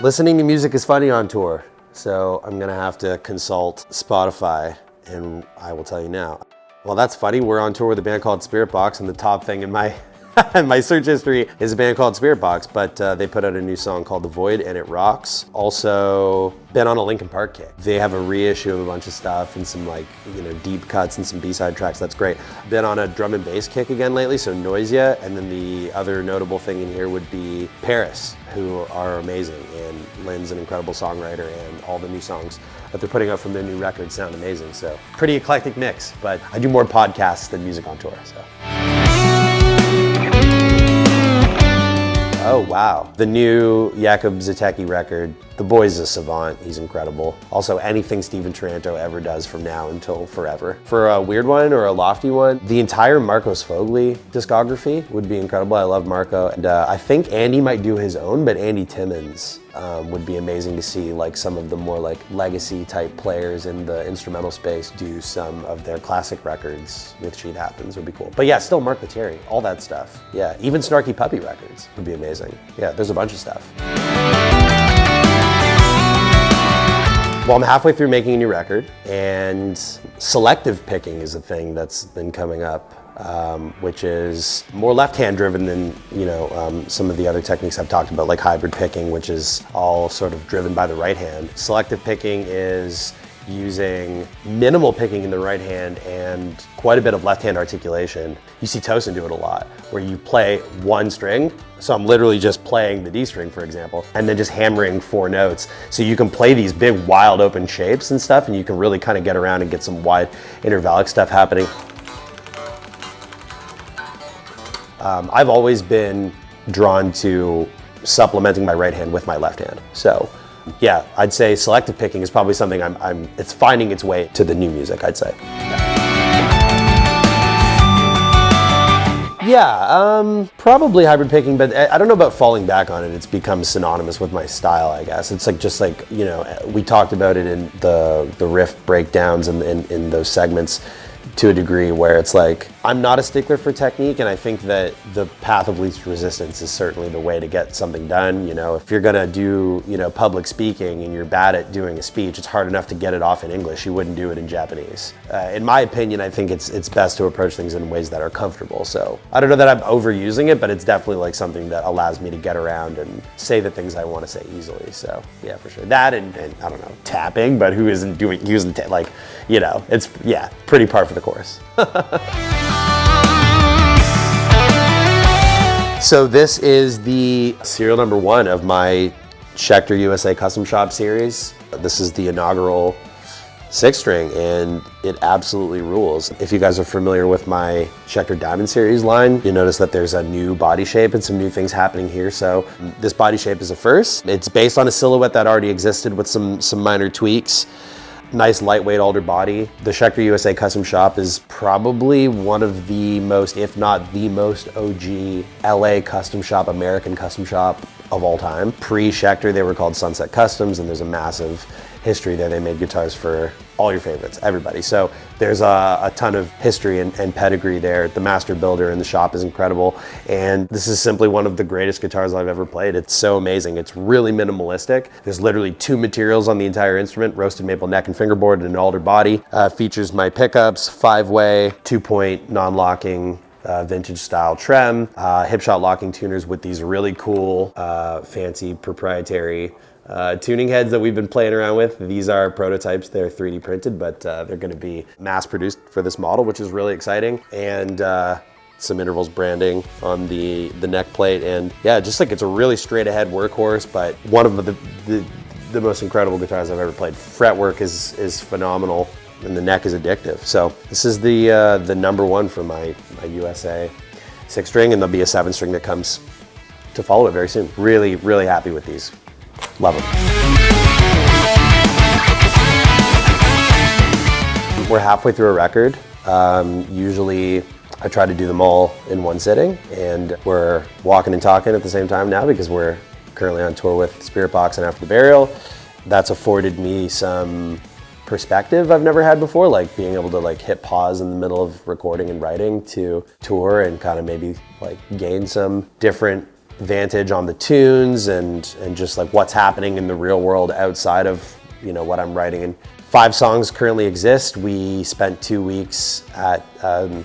Listening to music is funny on tour, so I'm gonna have to consult Spotify, and I will tell you now. Well, that's funny. We're on tour with a band called Spirit Box, and the top thing in my my search history is a band called Spirit Box, but they put out a new song called The Void, and it rocks. Also, been on a Linkin Park kick. They have a reissue of a bunch of stuff and some deep cuts and some B-side tracks. That's great. Been on a drum and bass kick again lately, so Noisia. And then the other notable thing in here would be Paris, who are amazing. And Lynn's an incredible songwriter, and all the new songs that they're putting out from their new record sound amazing. So pretty eclectic mix, but I do more podcasts than music on tour, so. Oh, wow. The new Jakub Zatecki record. The boy's a savant. He's incredible. Also, anything Steven Taranto ever does from now until forever. For a weird one or a lofty one, the entire Marcos Fogli discography would be incredible. I love Marco. And I think Andy might do his own, but Andy Timmons would be amazing to see, like some of the more like legacy type players in the instrumental space do some of their classic records with Sheet Happens would be cool. But yeah, still Mark Lettieri, all that stuff. Yeah, even Snarky Puppy records would be amazing. Yeah, there's a bunch of stuff. Well, I'm halfway through making a new record, and selective picking is a thing that's been coming up, which is more left-hand driven than some of the other techniques I've talked about, like hybrid picking, which is all sort of driven by the right hand. Selective picking is using minimal picking in the right hand and quite a bit of left hand articulation. You see Tosin do it a lot, where you play one string. So I'm literally just playing the D string, for example, and then just hammering 4 notes. So you can play these big, wild open shapes and stuff, and you can really kind of get around and get some wide intervallic stuff happening. I've always been drawn to supplementing my right hand with my left hand. So yeah, I'd say selective picking is probably something it's finding its way to the new music, I'd say. Yeah, probably hybrid picking, but I don't know about falling back on it. It's become synonymous with my style, I guess. It's like we talked about it in the riff breakdowns and in those segments to a degree, where it's like, I'm not a stickler for technique, and I think that the path of least resistance is certainly the way to get something done. If you're gonna do, public speaking and you're bad at doing a speech, it's hard enough to get it off in English. You wouldn't do it in Japanese. In my opinion, I think it's best to approach things in ways that are comfortable. So I don't know that I'm overusing it, but it's definitely like something that allows me to get around and say the things I want to say easily. So yeah, for sure. That and I don't know, tapping, but who isn't using it's, yeah, pretty par for the course. So this is the serial number 1 of my Schecter USA Custom Shop series. This is the inaugural 6-string, and it absolutely rules. If you guys are familiar with my Schecter Diamond Series line, you notice that there's a new body shape and some new things happening here. So this body shape is a first. It's based on a silhouette that already existed with some minor tweaks. Nice lightweight alder body. The Schecter USA Custom Shop is probably one of the most, if not the most OG LA custom shop, American custom shop of all time. Pre-Schecter, they were called Sunset Customs, and there's a massive history there. They made guitars for all your favorites, everybody. So there's a ton of history and pedigree there. The master builder in the shop is incredible, and this is simply one of the greatest guitars I've ever played. It's so amazing. It's really minimalistic. There's literally 2 materials on the entire instrument: roasted maple neck and fingerboard, and an alder body. Features my pickups, 5-way, 2-point non-locking vintage style trem, hip shot locking tuners with these really cool, fancy proprietary tuning heads that we've been playing around with. These are prototypes. They're 3D printed, but they're going to be mass produced for this model, which is really exciting. And some intervals branding on the neck plate, and yeah, just like it's a really straight ahead workhorse, but one of the most incredible guitars I've ever played. Fretwork is phenomenal, and the neck is addictive. So this is the number 1 for my USA 6-string, and there'll be a 7-string that comes to follow it very soon. Really, really happy with these. Love them. We're halfway through a record. Usually I try to do them all in one sitting, and we're walking and talking at the same time now because we're currently on tour with Spirit Box and After the Burial. That's afforded me some perspective I've never had before, like being able to like hit pause in the middle of recording and writing to tour and kind of maybe like gain some different vantage on the tunes and just like what's happening in the real world outside of, what I'm writing. And 5 songs currently exist. We spent 2 weeks at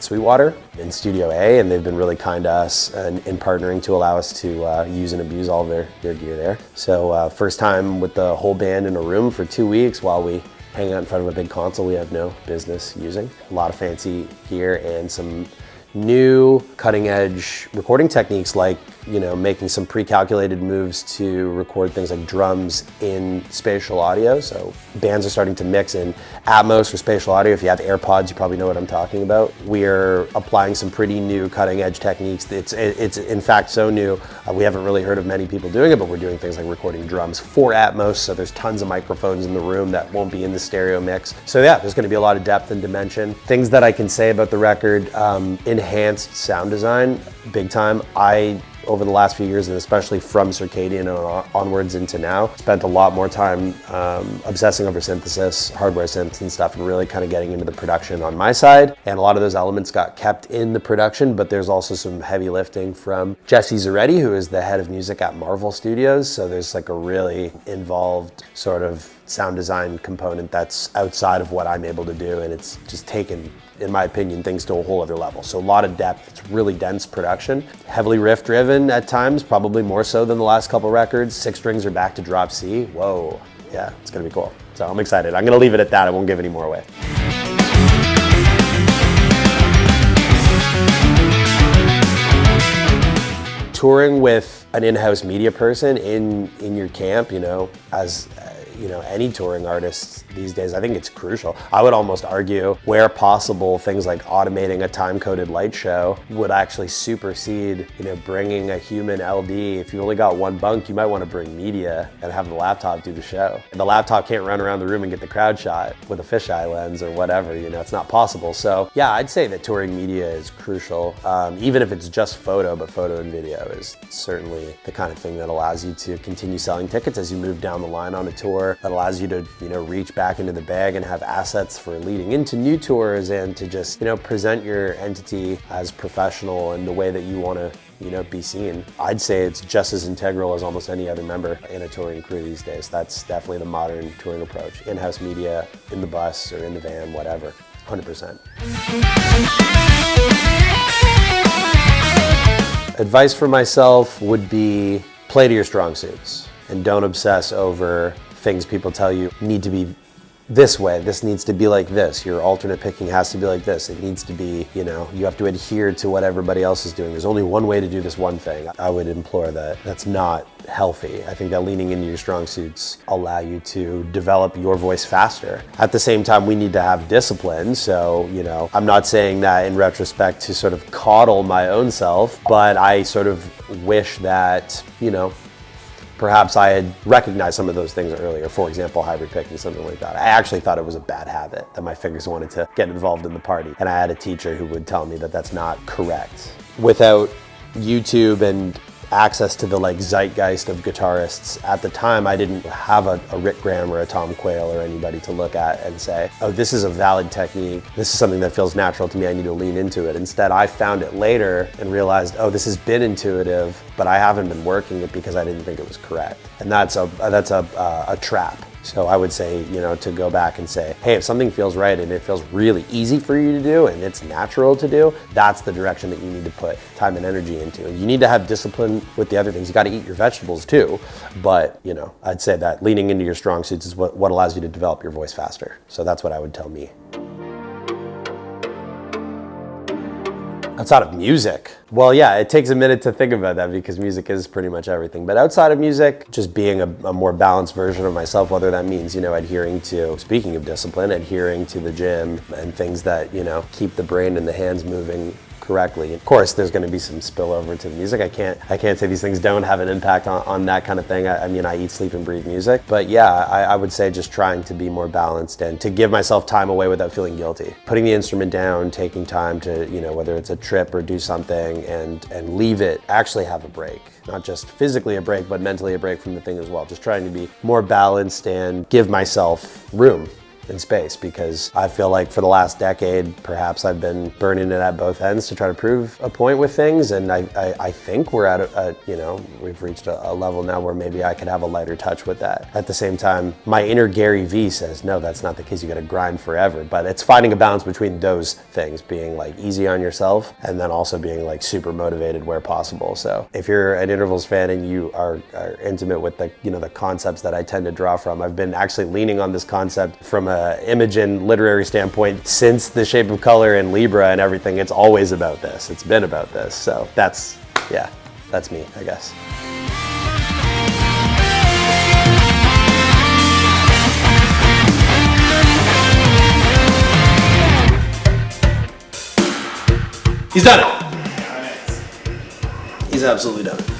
Sweetwater in Studio A, and they've been really kind to us in partnering to allow us to use and abuse all of their gear there. So first time with the whole band in a room for 2 weeks while we hang out in front of a big console we have no business using. A lot of fancy gear and some new cutting edge recording techniques like, making some pre-calculated moves to record things like drums in spatial audio. So bands are starting to mix in Atmos or spatial audio. If you have AirPods, you probably know what I'm talking about. We're applying some pretty new cutting edge techniques. It's in fact so new, we haven't really heard of many people doing it, but we're doing things like recording drums for Atmos. So there's tons of microphones in the room that won't be in the stereo mix. So yeah, there's gonna be a lot of depth and dimension. Things that I can say about the record, enhanced sound design, big time. Over the last few years, and especially from Circadian and onwards into now, spent a lot more time obsessing over synthesis, hardware synths and stuff, and really kind of getting into the production on my side. And a lot of those elements got kept in the production, but there's also some heavy lifting from Jesse Zaretti, who is the head of music at Marvel Studios. So there's like a really involved sort of sound design component that's outside of what I'm able to do, and it's just taken, in my opinion, things to a whole other level. So a lot of depth. It's really dense production, heavily riff driven at times, probably more so than the last couple records. 6 strings are back to drop C. Whoa, yeah, it's gonna be cool. So I'm excited. I'm gonna leave it at that. I won't give any more away. Touring with an in-house media person in your camp, as any touring artist these days, I think it's crucial. I would almost argue, where possible, things like automating a time-coded light show would actually supersede, bringing a human LD. If you only got one bunk, you might want to bring media and have the laptop do the show. And the laptop can't run around the room and get the crowd shot with a fisheye lens or whatever, it's not possible. So yeah, I'd say that touring media is crucial, even if it's just photo, but photo and video is certainly the kind of thing that allows you to continue selling tickets as you move down the line on a tour, that allows you to, reach back into the bag and have assets for leading into new tours and to just, present your entity as professional in the way that you want to, be seen. I'd say it's just as integral as almost any other member in a touring crew these days. That's definitely the modern touring approach. In-house media, in the bus or in the van, whatever, 100%. Advice for myself would be play to your strong suits and don't obsess over things people tell you need to be this way. This needs to be like this. Your alternate picking has to be like this. It needs to be, you have to adhere to what everybody else is doing. There's only one way to do this one thing. I would implore that. That's not healthy. I think that leaning into your strong suits allow you to develop your voice faster. At the same time, we need to have discipline. So, I'm not saying that in retrospect to sort of coddle my own self, but I sort of wish that, perhaps I had recognized some of those things earlier. For example, hybrid picking, something like that. I actually thought it was a bad habit, that my fingers wanted to get involved in the party. And I had a teacher who would tell me that that's not correct. Without YouTube and access to the zeitgeist of guitarists at the time, I didn't have a Rick Graham or a Tom Quayle or anybody to look at and say, oh, this is a valid technique. This is something that feels natural to me. I need to lean into it. Instead, I found it later and realized, oh, this has been intuitive, but I haven't been working it because I didn't think it was correct. And that's a trap. So I would say, to go back and say, hey, if something feels right and it feels really easy for you to do and it's natural to do, that's the direction that you need to put time and energy into. And you need to have discipline with the other things. You got to eat your vegetables too. But, I'd say that leaning into your strong suits is what allows you to develop your voice faster. So that's what I would tell me. Outside of music, well, yeah, it takes a minute to think about that because music is pretty much everything. But outside of music, just being a more balanced version of myself, whether that means, adhering to, speaking of discipline, adhering to the gym and things that, keep the brain and the hands moving correctly. Of course, there's going to be some spillover to the music. I can't say these things don't have an impact on that kind of thing. I eat, sleep, and breathe music. But yeah, I would say just trying to be more balanced and to give myself time away without feeling guilty. Putting the instrument down, taking time to, whether it's a trip or do something and leave it, actually have a break. Not just physically a break, but mentally a break from the thing as well. Just trying to be more balanced and give myself room in space, because I feel like for the last decade, perhaps I've been burning it at both ends to try to prove a point with things. And I think we're at we've reached a level now where maybe I could have a lighter touch with that. At the same time, my inner Gary V says, no, that's not the case. You got to grind forever. But it's finding a balance between those things, being like easy on yourself and then also being like super motivated where possible. So if you're an intervals fan and you are intimate with the concepts that I tend to draw from, I've been actually leaning on this concept from a image and literary standpoint since The Shape of Color and Libra and everything. It's always about this. It's been about this. So that's me, I guess. He's done it. He's absolutely done it.